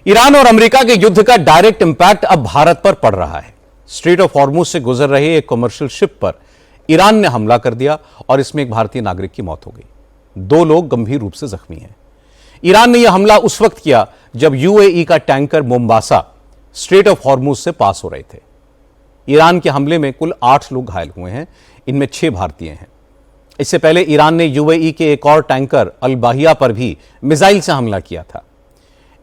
Iran और America के युद्ध का डायरेक्ट इंपैक्ट अब भारत पर पड़ रहा है। स्ट्रेट ऑफ हॉर्मुज से गुजर रहे एक कमर्शियल शिप पर ईरान ने हमला कर दिया और इसमें एक भारतीय नागरिक की मौत हो गई। 2 लोग गंभीर रूप से जख्मी हैं। ईरान ने यह हमला उस वक्त किया जब यूएई का tanker Mombasa straight of Hormuz से पास हो रहे थे। ईरान के हमले में कुल 8 लोग घायल हुए हैं, इनमें 6 भारतीय हैं। इससे पहले ईरान ने यूएई के एक और टैंकर अल बाहिया पर भी मिसाइल से हमला किया था।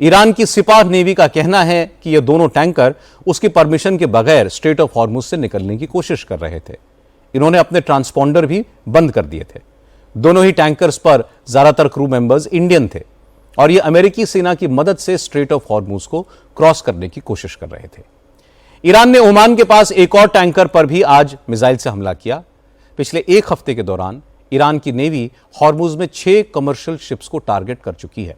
ईरान की सिपाह नेवी का कहना है कि ये दोनों टैंकर उसकी परमिशन के बगैर स्ट्रेट ऑफ हॉर्मुज से निकलने की कोशिश कर रहे थे। इन्होंने अपने ट्रांसपॉन्डर भी बंद कर दिए थे। दोनों ही टैंकर्स पर ज्यादातर क्रू मेंबर्स इंडियन थे और ये अमेरिकी सेना की मदद से स्ट्रेट ऑफ हॉर्मुज को क्रॉस करने की कोशिश कर रहे थे। ईरान ने ओमान के पास एक और टैंकर पर भी आज मिसाइल से हमला किया। पिछले 1 हफ्ते के दौरान ईरान की नेवी हॉर्मुज में 6 कमर्शियल शिप्स को टारगेट कर चुकी है।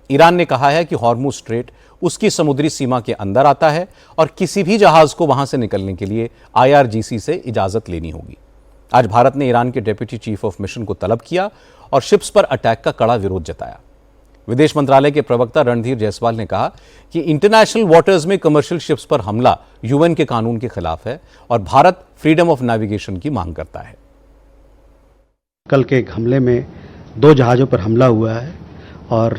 ईरान ने कहा है कि हॉर्मुज स्ट्रेट उसकी समुद्री सीमा के अंदर आता है और किसी भी जहाज को वहां से निकलने के लिए IRGC से इजाजत लेनी होगी। आज भारत ने ईरान के डेप्यूटी चीफ ऑफ मिशन को तलब किया और शिप्स पर अटैक का कड़ा विरोध जताया। विदेश मंत्रालय के प्रवक्ता रणधीर जायसवाल ने कहा कि इंटरनेशनल वाटर्स में कमर्शियल शिप्स पर हमला UN के कानून के खिलाफ है और भारत फ्रीडम ऑफ नेविगेशन की मांग करता है। कल के एक हमले में 2 जहाज़ों पर हमला हुआ है और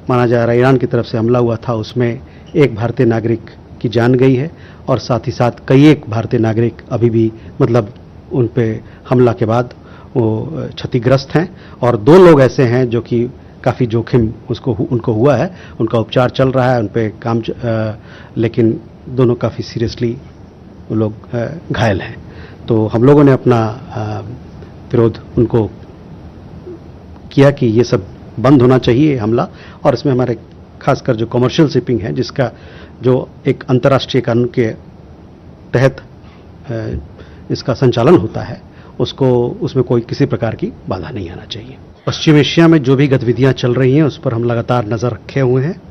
माना जा रहा है ईरान की तरफ से हमला हुआ था, उसमें एक भारतीय नागरिक की जान गई है और साथ ही साथ कई एक भारतीय नागरिक अभी भी उन पे हमला के बाद वो क्षतिग्रस्त हैं और 2 लोग ऐसे हैं जो कि काफ़ी जोखिम उनको हुआ है, उनका उपचार चल रहा है, उन पे काम लेकिन दोनों काफ़ी सीरियसली वो लोग घायल हैं। तो हम लोगों ने अपना विरोध उनको किया कि ये सब बंद होना चाहिए हमला, और इसमें हमारे खासकर जो कमर्शियल शिपिंग है जिसका जो एक अंतर्राष्ट्रीय कानून के तहत इसका संचालन होता है उसमें कोई किसी प्रकार की बाधा नहीं आना चाहिए। पश्चिम एशिया में जो भी गतिविधियां चल रही हैं उस पर हम लगातार नज़र रखे हुए हैं।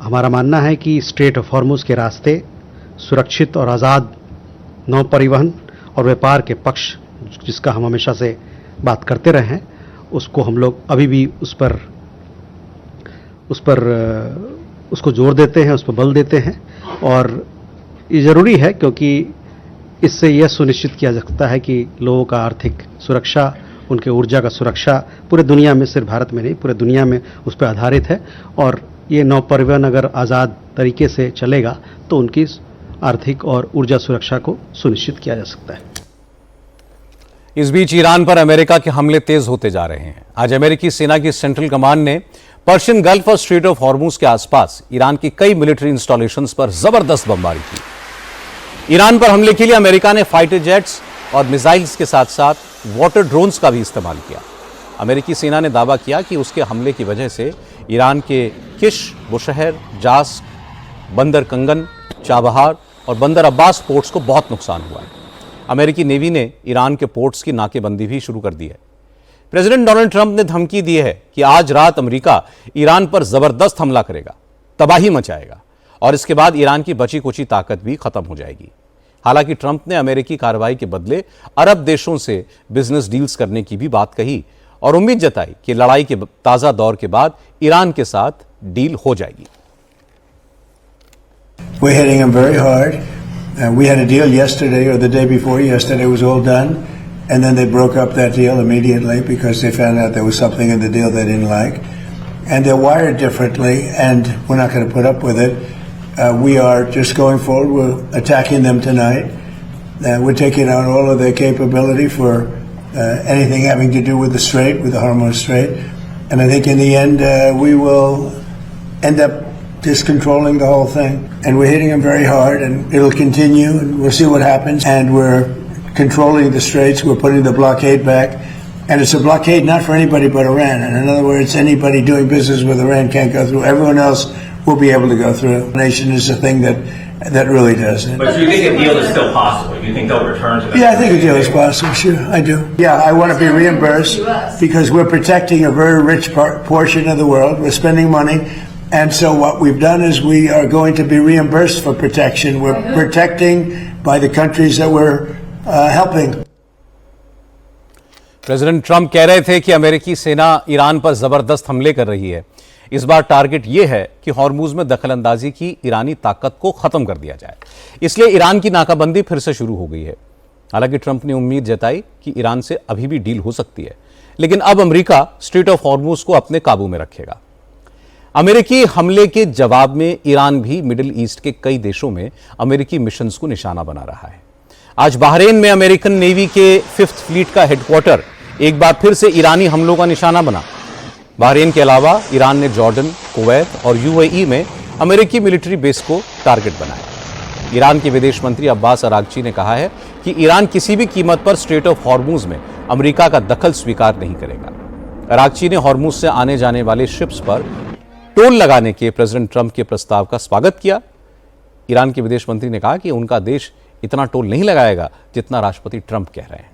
हमारा मानना है कि स्ट्रेट ऑफ हॉर्मुज के रास्ते सुरक्षित और आज़ाद नौ परिवहन और व्यापार के पक्ष जिसका हम हमेशा से बात करते रहे हैं उसको हम लोग अभी भी उसको जोर देते हैं, उस पर बल देते हैं और ये ज़रूरी है क्योंकि इससे यह सुनिश्चित किया जा सकता है कि लोगों का आर्थिक सुरक्षा, उनके ऊर्जा का सुरक्षा पूरे दुनिया में, सिर्फ भारत में नहीं पूरे दुनिया में उस पर आधारित है और ये नौ परिवहन अगर आज़ाद तरीके से चलेगा तो उनकी आर्थिक और ऊर्जा सुरक्षा को सुनिश्चित किया जा सकता है। इस बीच ईरान पर अमेरिका के हमले तेज होते जा रहे हैं। आज अमेरिकी सेना की सेंट्रल कमांड ने पर्शियन गल्फ और स्ट्रेट ऑफ हॉर्मुज के आसपास ईरान की कई मिलिट्री इंस्टॉलेशंस पर जबरदस्त बमबारी की। ईरान पर हमले के लिए अमेरिका ने फाइटर जेट्स और मिसाइल्स के साथ साथ वाटर ड्रोन्स का भी इस्तेमाल किया। अमेरिकी सेना ने दावा किया कि उसके हमले की वजह से ईरान के किश, बुशहर, जास, बंदर कंगन, चाबहार और बंदर अब्बास पोर्ट्स को बहुत नुकसान हुआ है। अमेरिकी नेवी ने ईरान के पोर्ट्स की नाकेबंदी भी शुरू कर दी है। प्रेसिडेंट डोनाल्ड ट्रंप ने धमकी दी है कि आज रात अमेरिका ईरान पर जबरदस्त हमला करेगा, तबाही मचाएगा और इसके बाद ईरान की बची कुची ताकत भी खत्म हो जाएगी। हालांकि ट्रंप ने अमेरिकी कार्रवाई के बदले अरब देशों से बिजनेस डील्स करने की भी बात कही और उम्मीद जताई कि लड़ाई के ताजा दौर के बाद ईरान के साथ डील हो जाएगी। We're hitting them very hard. We had a deal yesterday or the day before yesterday, it was all done, and then they broke up that deal immediately because they found out there was something in the deal they didn't like, and they're wired differently, and we're not going to put up with it. We are just going forward. We're attacking them tonight. We're taking out all of their capability for anything having to do with the Strait, with the Hormuz Strait, and I think in the end we will end up just controlling the whole thing, and we're hitting them very hard, and it'll continue, and we'll see what happens. And we're controlling the straits. We're putting the blockade back, and it's a blockade not for anybody but Iran. And in other words, anybody doing business with Iran can't go through. Everyone else will be able to go through. The nation is the thing that really does it. But do you think a deal is still possible? Do you think they'll return to that? Yeah, I think a deal is possible. Sure, I do. Yeah, I want to be reimbursed because we're protecting a very rich portion of the world. We're spending money. And so what we've done is we are going to be reimbursed for protection. We're protecting by the countries that we're helping. President Trump कह रहे थे कि अमेरिकी सेना Iran पर जबरदस्त हमले कर रही है। इस बार टारगेट यह है कि हॉर्मूज में दखलंदाजी की ईरानी ताकत को खत्म कर दिया जाए। इसलिए ईरान की नाकाबंदी फिर से शुरू हो गई है। हालांकि ट्रंप ने उम्मीद जताई कि ईरान से अभी भी डील हो सकती है, लेकिन अब अमेरिका स्ट्रेट ऑफ हॉर्मूज को अपने काबू में रखेगा। अमेरिकी हमले के जवाब में ईरान भी मिडिल ईस्ट के कई देशों में अमेरिकी मिशंस को निशाना बना रहा है। आज बहरीन में अमेरिकन नेवी के 5th फ्लीट का हेडक्वार्टर एक बार फिर से ईरानी हमलों का निशाना बना। बहरीन के अलावा ईरान ने जॉर्डन, कुवैत और यूएई में अमेरिकी मिलिट्री बेस को टारगेट बनाया। ईरान के विदेश मंत्री अब्बास अरागची ने कहा है कि ईरान किसी भी कीमत पर स्ट्रेट ऑफ हॉर्मूज में अमेरिका का दखल स्वीकार नहीं करेगा। अरागची ने हॉर्मूज से आने जाने वाले शिप्स पर टोल लगाने के प्रेसिडेंट ट्रंप के प्रस्ताव का स्वागत किया। ईरान के विदेश मंत्री ने कहा कि उनका देश इतना टोल नहीं लगाएगा जितना राष्ट्रपति ट्रंप कह रहे हैं।